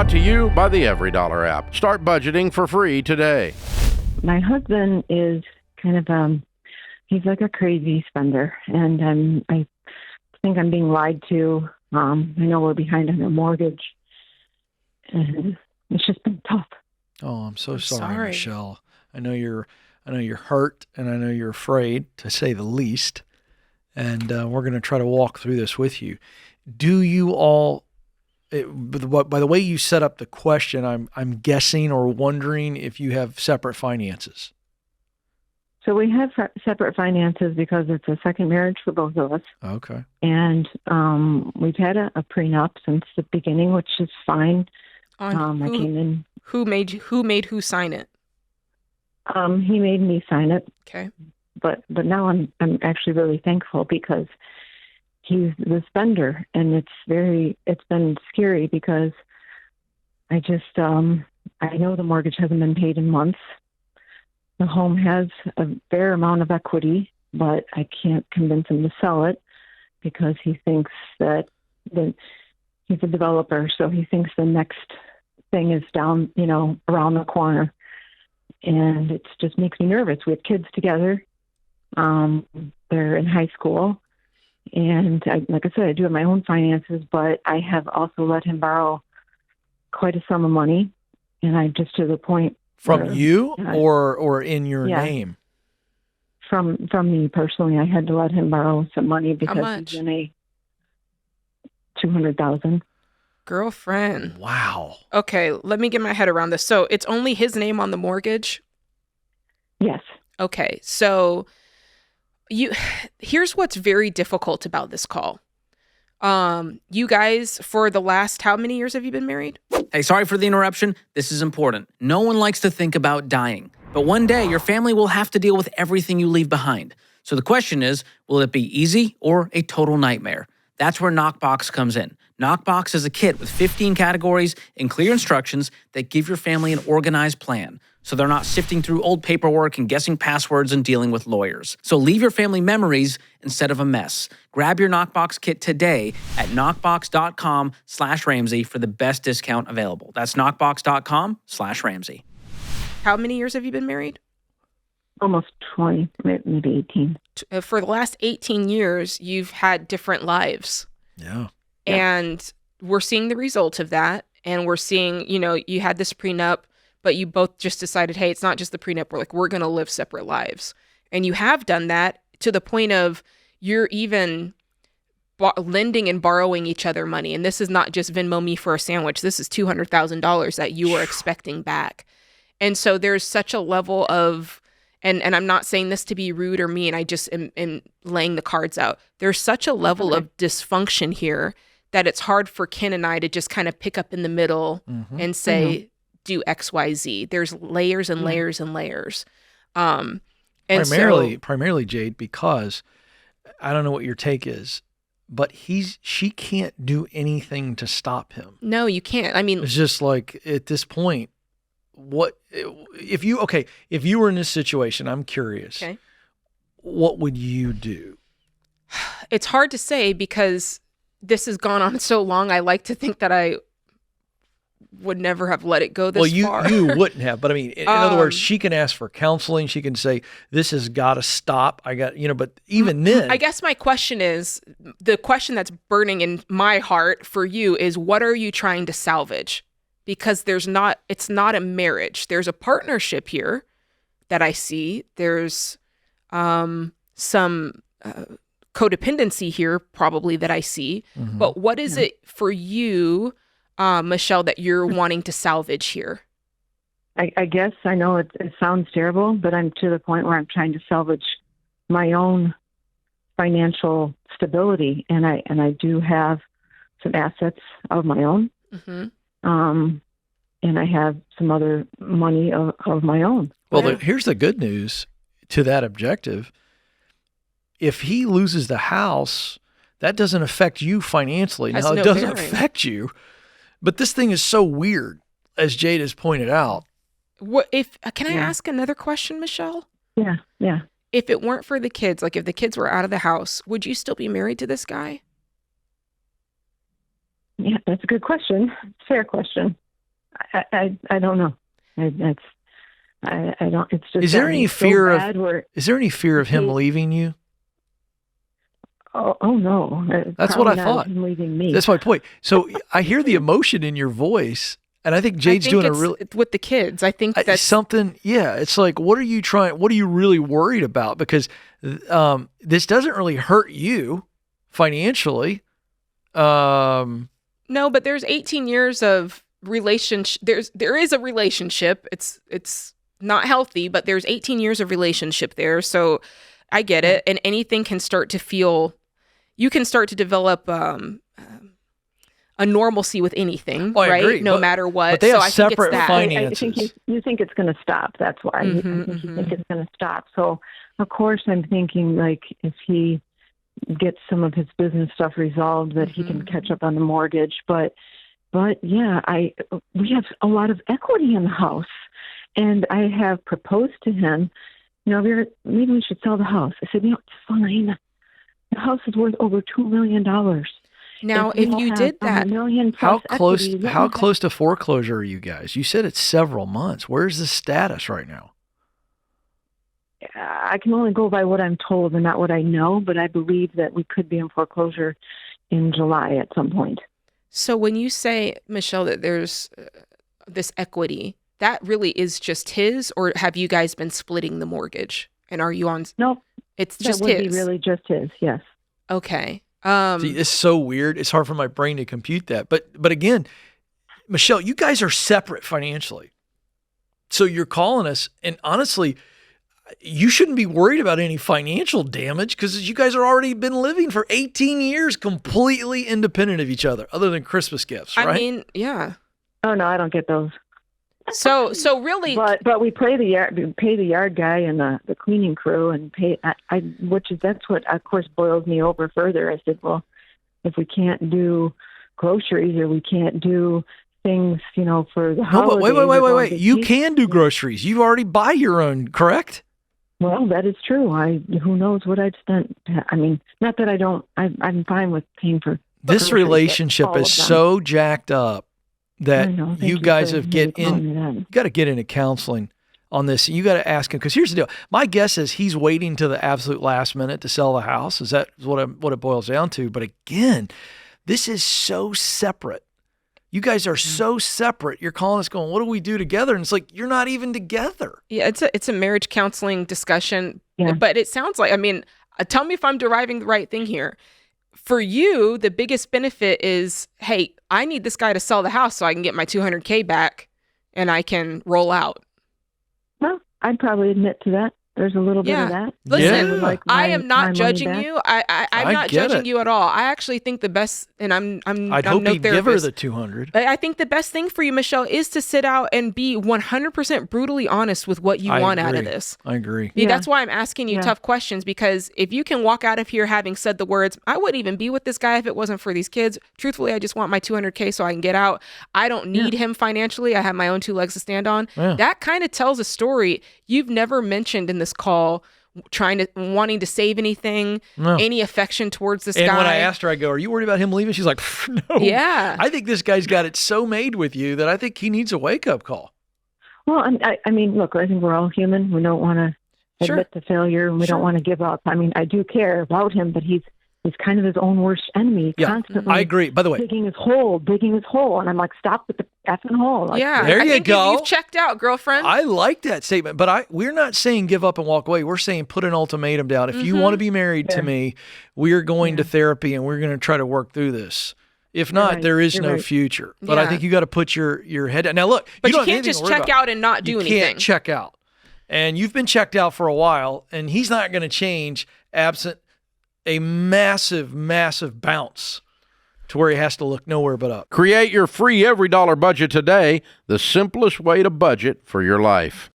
Brought to you by the Every Dollar app. Start budgeting for free today. My husband is kind of, he's like a crazy spender, and I think I'm being lied to. I know we're behind on a mortgage, and it's just been tough. Oh, I'm so sorry, Michelle. I know you're hurt, and I know you're afraid, to say the least. And we're going to try to walk through this with you. Do you all? By the way you set up the question, I'm guessing or wondering if you have separate finances. So we have separate finances because it's a second marriage for both of us. Okay. And we've had a prenup since the beginning, which is fine. I came in. Who made who sign it? He made me sign it. Okay. But now I'm actually really thankful because he's the spender, and it's been scary because I know the mortgage hasn't been paid in months. The home has a fair amount of equity, but I can't convince him to sell it because he thinks that he's a developer, so he thinks the next thing is down, around the corner. And it just makes me nervous. We have kids together. They're in high school. And like I said, I do have my own finances, but I have also let him borrow quite a sum of money. And I just to the point. From you or in your name? From me personally, I had to let him borrow some money because he's in a $200,000. Girlfriend. Wow. Okay, let me get my head around this. So it's only his name on the mortgage? Yes. Okay, so here's what's very difficult about this call. You guys, for the last, how many years have you been married? Hey, sorry for the interruption. This is important. No one likes to think about dying, but one day your family will have to deal with everything you leave behind. So the question is, will it be easy or a total nightmare? That's where Knockbox comes in. Knockbox is a kit with 15 categories and clear instructions that give your family an organized plan, so they're not sifting through old paperwork and guessing passwords and dealing with lawyers. So leave your family memories instead of a mess. Grab your Knockbox kit today at knockbox.com/Ramsey for the best discount available. That's knockbox.com/Ramsey. How many years have you been married? Almost 20, maybe 18. For the last 18 years, you've had different lives. Yeah. And we're seeing the result of that. And we're seeing, you had this prenup, but you both just decided, hey, it's not just the prenup. We're going to live separate lives. And you have done that to the point of you're even lending and borrowing each other money. And this is not just Venmo me for a sandwich. This is $200,000 that you are expecting back. And so there's such a level of, and I'm not saying this to be rude or mean, I just am laying the cards out. There's such a level of dysfunction here that it's hard for Ken and I to just kind of pick up in the middle and say, do X, Y, Z. There's layers and layers and layers. And primarily, Jade, because I don't know what your take is, but she can't do anything to stop him. No, you can't. I mean, it's just like at this point, what if you were in this situation? I'm curious. Okay. What would you do? It's hard to say because this has gone on so long. I like to think that I would never have let it go this far. Well, you wouldn't have, but I mean, in other words, she can ask for counseling. She can say, this has got to stop. But even then. I guess my question is, the question that's burning in my heart for you is, what are you trying to salvage? Because it's not a marriage. There's a partnership here that I see. There's some codependency here probably that I see. Mm-hmm. But what is it for you, Michelle, that you're wanting to salvage here? I guess I know it sounds terrible, but I'm to the point where I'm trying to salvage my own financial stability. And I do have some assets of my own. Mm-hmm. And I have some other money of my own. Well, here's the good news to that objective. If he loses the house, that doesn't affect you financially. Now, it doesn't affect you, but this thing is so weird, as Jade has pointed out. Can I ask another question, Michelle? Yeah. If it weren't for the kids, like if the kids were out of the house, would you still be married to this guy? Yeah, that's a good question. Fair question. I don't know. I don't. It's just. Is there any fear of him he- leaving you? Oh no. That's what I Probably not thought. him leaving me. That's my point. So I hear the emotion in your voice, and I think Jade's doing a really with the kids. I think that's something. Yeah, it's like, what are you really worried about? Because this doesn't really hurt you financially. No, but there's 18 years of relationship. There is a relationship. It's not healthy, but there's 18 years of relationship there. So I get it, and anything can start to feel. You can start to develop a normalcy with anything, I right? agree, No matter what. But they have I think it's separate that. finances. I think you think it's going to stop. That's why. I think you think it's going to stop. So, of course, I'm thinking, like, if he gets some of his business stuff resolved, that he can catch up on the mortgage. But yeah, we have a lot of equity in the house, and I have proposed to him. Maybe we should sell the house. I said, it's fine. The house is worth over $2 million. Now, if you did that, how close to foreclosure are you guys? You said it's several months. Where's the status right now? I can only go by what I'm told and not what I know, but I believe that we could be in foreclosure in July at some point. So when you say, Michelle, that there's this equity, that really is just his, or have you guys been splitting the mortgage? And are you on? Nope. It's just that would his. be really just his, yes. Okay. See, it's so weird. It's hard for my brain to compute that. But again, Michelle, you guys are separate financially. So you're calling us, and honestly, you shouldn't be worried about any financial damage because you guys are already been living for 18 years completely independent of each other, other than Christmas gifts, right? I mean, yeah. Oh no, I don't get those. So really, but we pay the yard guy and the cleaning crew and pay. That's what of course boils me over further. I said, well, if we can't do groceries or we can't do things, for the holidays. No, but wait. You can do groceries. You already buy your own, correct? Well, that is true. Who knows what I've spent? I mean, not that I don't. I'm fine with paying for. This relationship is so jacked up that you guys got to get into counseling on this. You got to ask him, because here's the deal. My guess is he's waiting to the absolute last minute to sell the house. Is that what it boils down to? But again, this is so separate. You guys are so separate. You're calling us going, what do we do together? And it's like, you're not even together. Yeah, it's a marriage counseling discussion. Yeah. But it sounds like, tell me if I'm deriving the right thing here. For you, the biggest benefit is, hey, I need this guy to sell the house so I can get my $200K back and I can roll out. Well, I'd probably admit to that. There's a little bit of that. Listen, I am not judging you. I'm not judging you at all. I actually think the best, and I'd hope you'd give her the 200. But I think the best thing for you, Michelle, is to sit out and be 100% brutally honest with what you want out of this. I agree. That's why I'm asking you tough questions, because if you can walk out of here having said the words, I wouldn't even be with this guy if it wasn't for these kids. Truthfully, I just want my $200K so I can get out. I don't need him financially. I have my own two legs to stand on. Yeah. That kind of tells a story you've never mentioned in this call, wanting to save anything, any affection towards this guy. And when I asked her, I go, are you worried about him leaving? She's like, no. Yeah. I think this guy's got it so made with you that I think he needs a wake-up call. Well, I mean, look, I think we're all human. We don't want to admit to failure, and we don't want to give up. I mean, I do care about him, but he's kind of his own worst enemy. Constantly. I agree. By the way, digging his hole, and I'm like, stop with the effing hole. Like, there you go. You've checked out, girlfriend. I like that statement, but we're not saying give up and walk away. We're saying put an ultimatum down. If you want to be married to me, we are going to therapy and we're going to try to work through this. If not, there is no future. But I think you got to put your head down. Now, look, but you can't just check out and not do anything. You can't check out. And you've been checked out for a while, and he's not going to change absent a massive, massive bounce to where he has to look nowhere but up. Create your free every dollar budget today, the simplest way to budget for your life.